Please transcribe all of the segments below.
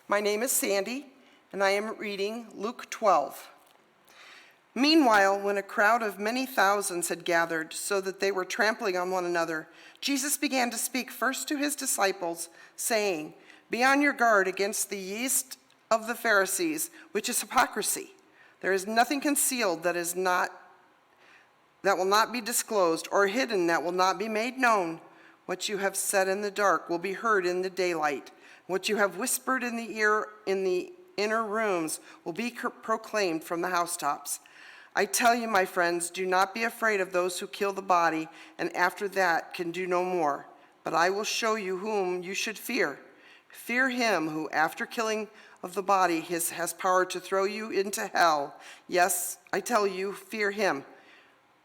My name is Sandy, and I am reading Luke 12. Meanwhile, when a crowd of many thousands had gathered so that they were trampling on one another, Jesus began to speak first to his disciples, saying, "Be on your guard against the yeast of the Pharisees, which is hypocrisy. There is nothing concealed that will not be disclosed, or hidden that will not be made known. What you have said in the dark will be heard in the daylight. What you have whispered in the ear in the inner rooms will be proclaimed from the housetops. I tell you, my friends, do not be afraid of those who kill the body and after that can do no more. But I will show you whom you should fear. Fear him who, after killing of the body, has power to throw you into hell. Yes, I tell you, fear him.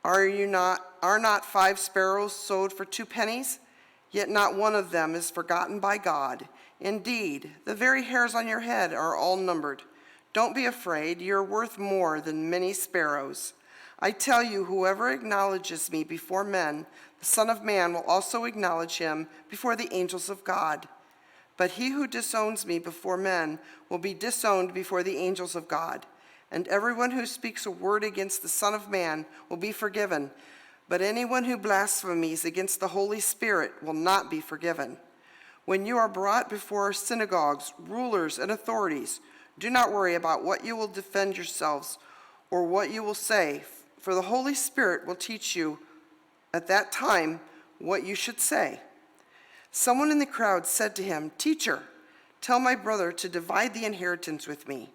Are not 5 sparrows sold for 2 pennies? Yet not one of them is forgotten by God. Indeed, the very hairs on your head are all numbered. Don't be afraid, you're worth more than many sparrows. I tell you, whoever acknowledges me before men, the Son of Man will also acknowledge him before the angels of God. But he who disowns me before men will be disowned before the angels of God. And everyone who speaks a word against the Son of Man will be forgiven. But anyone who blasphemes against the Holy Spirit will not be forgiven. When you are brought before synagogues, rulers, and authorities, do not worry about what you will defend yourselves or what you will say, for the Holy Spirit will teach you at that time what you should say." Someone in the crowd said to him, "Teacher, tell my brother to divide the inheritance with me."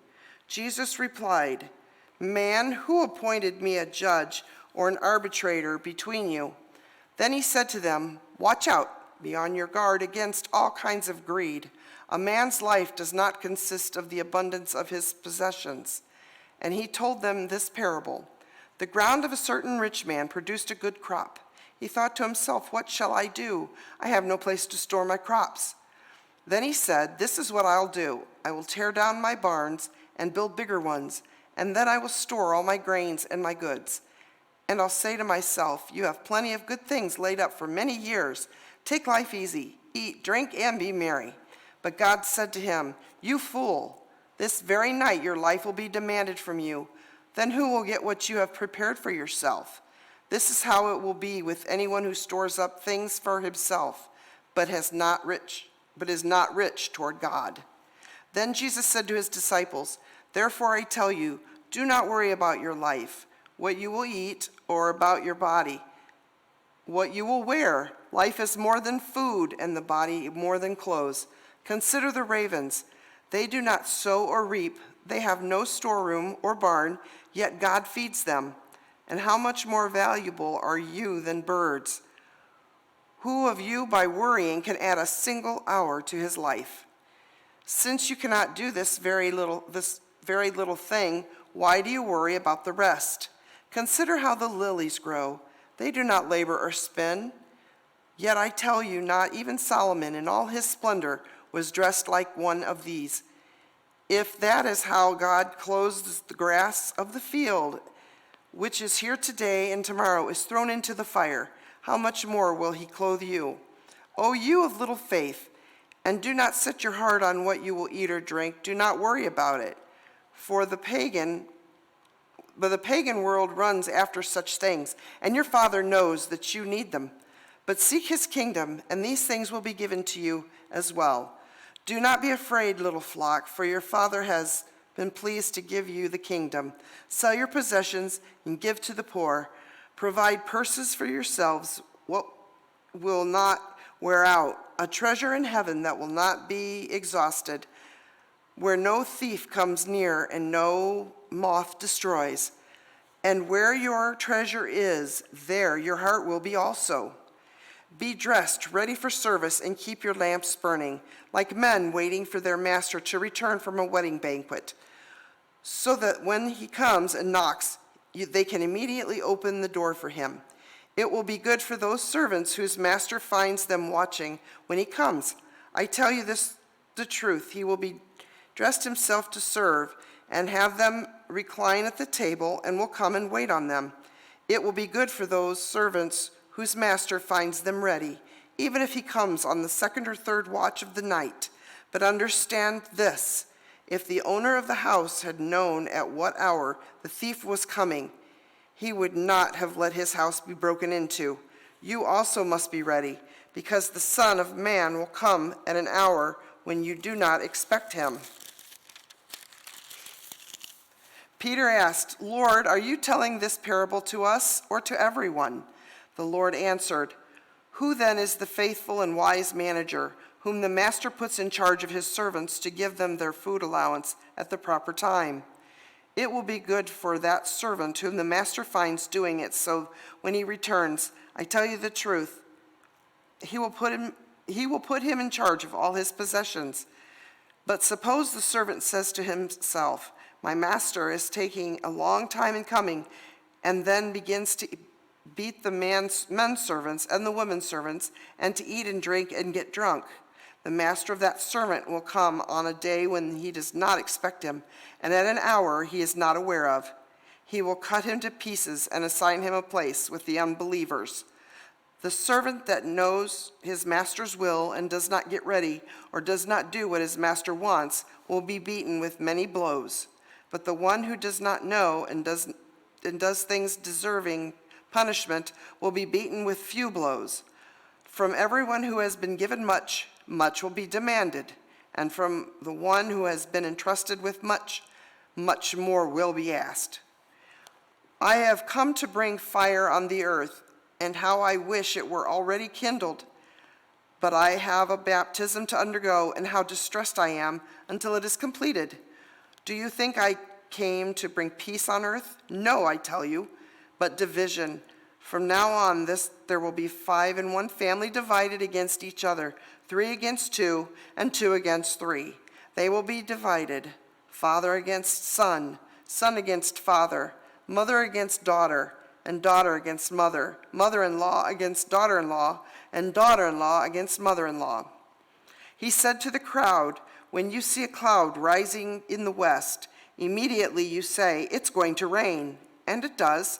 Jesus replied, "Man, who appointed me a judge or an arbitrator between you?" Then he said to them, "Watch out. Be on your guard against all kinds of greed. A man's life does not consist of the abundance of his possessions." And he told them this parable. The ground of a certain rich man produced a good crop. He thought to himself, "What shall I do? I have no place to store my crops." Then he said, "This is what I'll do. I will tear down my barns and build bigger ones, and then I will store all my grains and my goods. And I'll say to myself, you have plenty of good things laid up for many years. Take life easy, eat, drink, and be merry." But God said to him, "You fool, this very night your life will be demanded from you. Then who will get what you have prepared for yourself? This is how it will be with anyone who stores up things for himself, but is not rich toward God." Then Jesus said to his disciples, "Therefore I tell you, do not worry about your life, what you will eat, or about your body, what you will wear. Life is more than food, and the body more than clothes. Consider the ravens. They do not sow or reap. They have no storeroom or barn, yet God feeds them. And how much more valuable are you than birds? Who of you, by worrying, can add a single hour to his life? Since you cannot do this very little thing, why do you worry about the rest? Consider how the lilies grow. They do not labor or spin. Yet I tell you, not even Solomon in all his splendor was dressed like one of these. If that is how God clothes the grass of the field, which is here today and tomorrow is thrown into the fire, how much more will he clothe you? O you of little faith, and do not set your heart on what you will eat or drink. Do not worry about it, for the pagan world runs after such things, and your Father knows that you need them. But seek his kingdom, and these things will be given to you as well. Do not be afraid, little flock, for your Father has been pleased to give you the kingdom. Sell your possessions and give to the poor. Provide purses for yourselves, what will not wear out, a treasure in heaven that will not be exhausted, where no thief comes near and no moth destroys. And where your treasure is, there your heart will be also. Be dressed, ready for service, and keep your lamps burning, like men waiting for their master to return from a wedding banquet, so that when he comes and knocks, they can immediately open the door for him. It will be good for those servants whose master finds them watching when he comes. I tell you the truth, he will be dressed himself to serve and have them recline at the table and will come and wait on them. It will be good for those servants whose master finds them ready, even if he comes on the second or third watch of the night. But understand this, if the owner of the house had known at what hour the thief was coming, he would not have let his house be broken into. You also must be ready, because the Son of Man will come at an hour when you do not expect him." Peter asked, "Lord, are you telling this parable to us or to everyone?" The Lord answered, "Who then is the faithful and wise manager, whom the master puts in charge of his servants to give them their food allowance at the proper time? It will be good for that servant whom the master finds doing it, so when he returns, I tell you the truth, he will put him in charge of all his possessions. But suppose the servant says to himself, 'My master is taking a long time in coming,' and then begins to beat the men servants and the women servants, and to eat and drink and get drunk. The master of that servant will come on a day when he does not expect him, and at an hour he is not aware of. He will cut him to pieces and assign him a place with the unbelievers. The servant that knows his master's will and does not get ready or does not do what his master wants will be beaten with many blows. But the one who does not know and does things deserving punishment will be beaten with few blows. From everyone who has been given much, much will be demanded, and from the one who has been entrusted with much, much more will be asked. I have come to bring fire on the earth, and how I wish it were already kindled. But I have a baptism to undergo, and how distressed I am until it is completed. Do you think I came to bring peace on earth? No, I tell you, but division. From now on, there will be 5 in one family divided against each other, 3 against 2, and 2 against 3. They will be divided, father against son, son against father, mother against daughter, and daughter against mother, mother-in-law against daughter-in-law, and daughter-in-law against mother-in-law." He said to the crowd, "When you see a cloud rising in the west, immediately you say, 'It's going to rain,' and it does.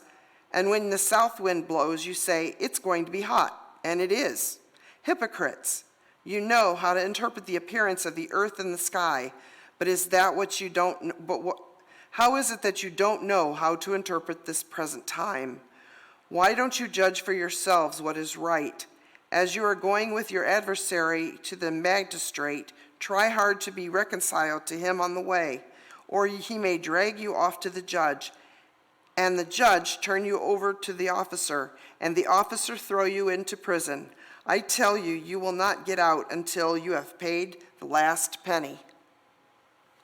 And when the south wind blows, you say, 'It's going to be hot,' and it is. Hypocrites, you know how to interpret the appearance of the earth and the sky, but how is it that you don't know how to interpret this present time? Why don't you judge for yourselves what is right? As you are going with your adversary to the magistrate, try hard to be reconciled to him on the way, or he may drag you off to the judge, and the judge turn you over to the officer, and the officer throw you into prison. I tell you, you will not get out until you have paid the last penny."